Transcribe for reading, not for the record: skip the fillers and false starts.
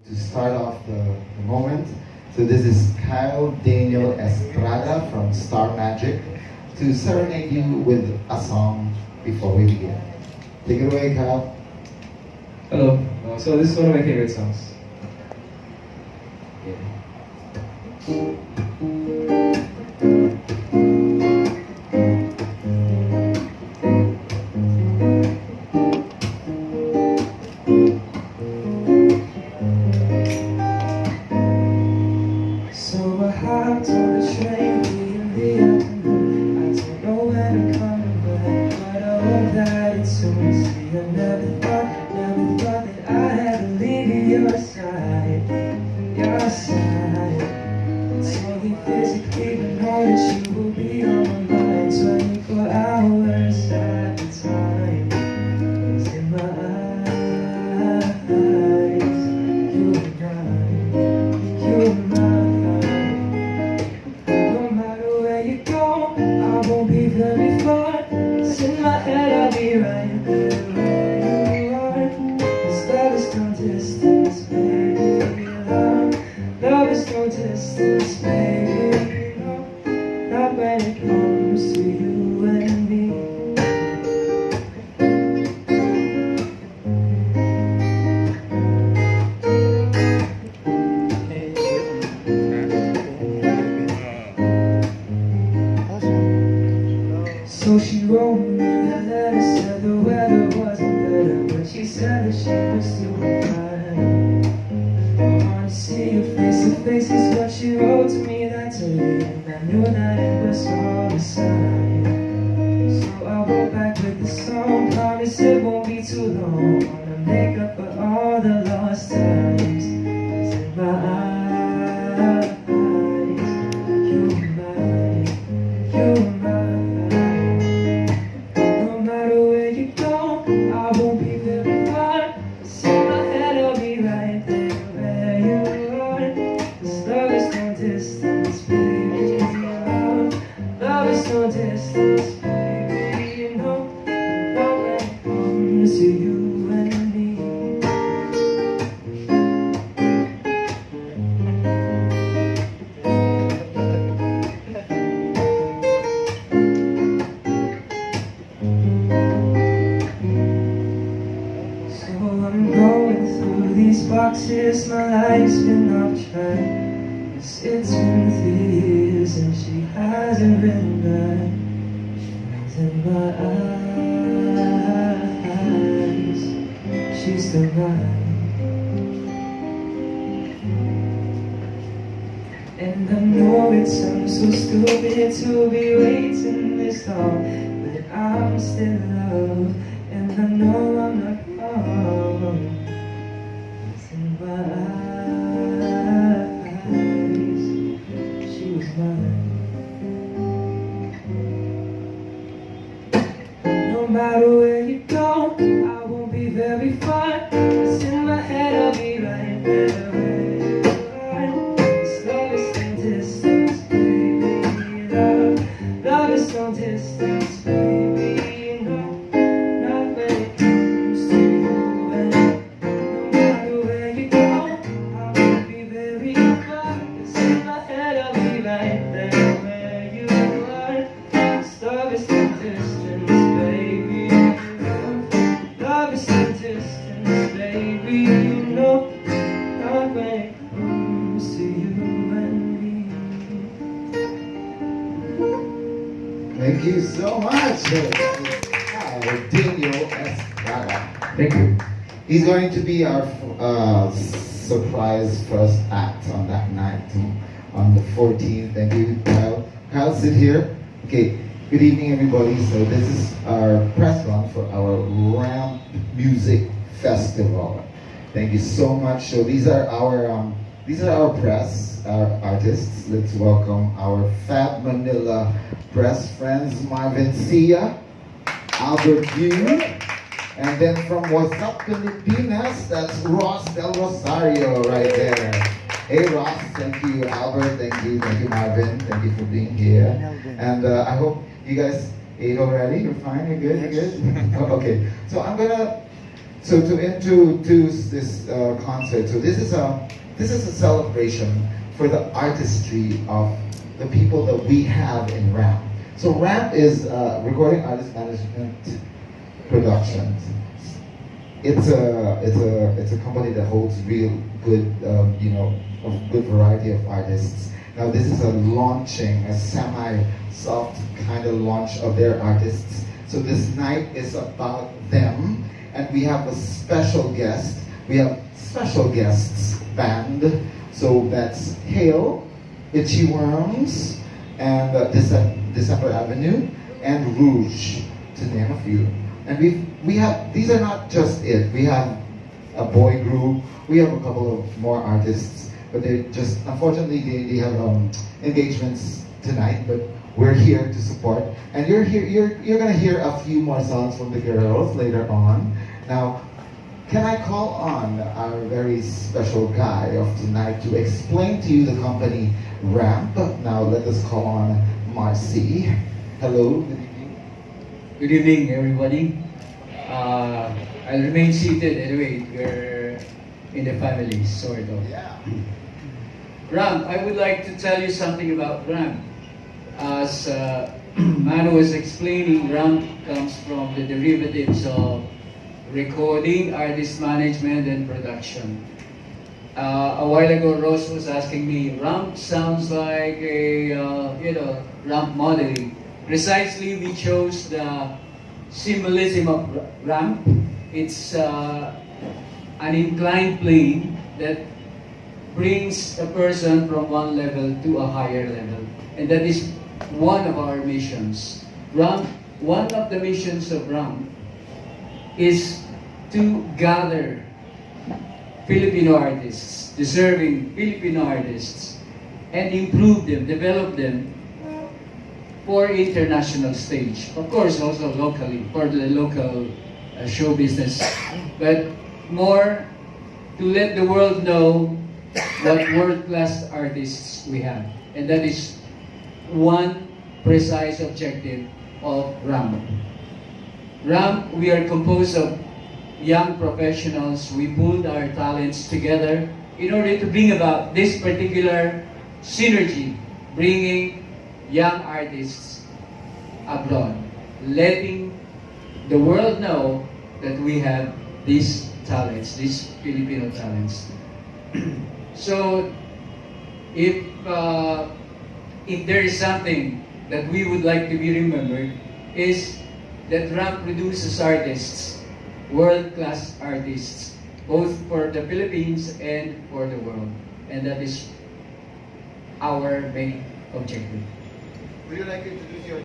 To start off the moment, so this is Kyle Daniel Estrada from Star Magic to serenade you with a song before we begin. Take it away, Kyle. Hello. So this is one of my favorite songs. So I hopped on the train in the afternoon. I don't know when I'm coming back, but I hope that it's soon. See, I never thought that I had to leave your side, your side. It's only physically, but know that you will be on my mind 24 hours at a time. It's in my eyes, you and I, you and I. No matter where you go, I won't be very far. It's in my head, I'll be right there where you are. This love is no distance, baby. Love is no distance, baby. No, not when it comes to you and me. So she wrote me a letter, said the weather wasn't better, but she said that she was still fine. I wanna see your face to face is what she wrote to me that day, and I knew that it was all a sign. So I wrote back with the song, promise it won't be too long. Wanna make up for all the lost times. It's in my eyes, you and I, you and I. No matter where you go, I won't be very far. It's in my head, I'll be right there where you are. This love is no distance, baby. Love is no distance, baby. You know, not when it comes to you and me. So I'm going through these boxes, my life's been off track. Yes, it's been 3 years and she hasn't been back. It's in my eyes, she's still mine. And I know it sounds so stupid to be waiting this long, but I'm still in love, and I know I'm not wrong. It's in my eyes, she was mine. No matter where you go, I won't be very far. It's in my head, I'll be right there where you are. This love is no distance, baby. Love is no distance, baby. No, not when it comes to you and no matter where you go, I won't be very far. It's in my head, I'll be right there where you are. This love is no distance, baby. Love is no distance, baby. You know, not when it comes to you and me. Thank you so much. Kyle Daniel Estrada. Thank you. He's going to be our surprise first act on that night, on the 14th. Thank you, Kyle. Kyle, sit here. Okay, good evening, everybody. So this is our press run for our Ramp Music Festival. Thank you so much. So these are our press, our artists. Let's welcome our Fab Manila press friends, Marvin Sia, Albert Yu, and then from What's Up Pilipinas, that's Ross Del Rosario right there. Hey Ross, thank you. Albert, thank you Marvin, thank you for being here. And I hope you guys ate already. You're fine, you're good, you're good? Oh, okay, so I'm gonna So to introduce this concert, so this is a celebration for the artistry of the people that we have in RAM. So RAM is Recording Artist Management Productions. It's a company that holds real good a good variety of artists. Now this is a semi-soft kind of launch of their artists. So this night is about them, and we have a special guest. We have special guests band. So that's Hail, Itchy Worms, and December Avenue, and Rouge, to name a few. And we have, these are not just it. We have a boy group. We have a couple of more artists, but they just, unfortunately, they have engagements tonight. But we're here to support, and you're gonna hear a few more songs from the girls later on. Now, can I call on our very special guy of tonight to explain to you the company Ramp? Now let us call on Marcy. Hello, good evening. Good evening, everybody. I'll remain seated anyway. We're in the family, sort of. Yeah. Ram, I would like to tell you something about Ram. As Manu was explaining, Ram comes from the derivatives of recording, artist management, and production. A while ago, Rose was asking me, Ramp sounds like a, ramp modeling. Precisely, we chose the symbolism of ramp. It's an inclined plane that brings a person from one level to a higher level. And that is one of our missions. One of the missions of Ramp is to gather Filipino artists, deserving Filipino artists, and improve them, develop them for international stage. Of course, also locally, for the local show business. But more to let the world know what world-class artists we have. And that is one precise objective of RAM. RAM, we are composed of young professionals. We pulled our talents together in order to bring about this particular synergy, bringing young artists abroad, letting the world know that we have these talents, these Filipino talents. So, if there is something that we would like to be remembered, is that RAM produces artists, world-class artists, both for the Philippines and for the world. And that is our main objective. Would you like to introduce your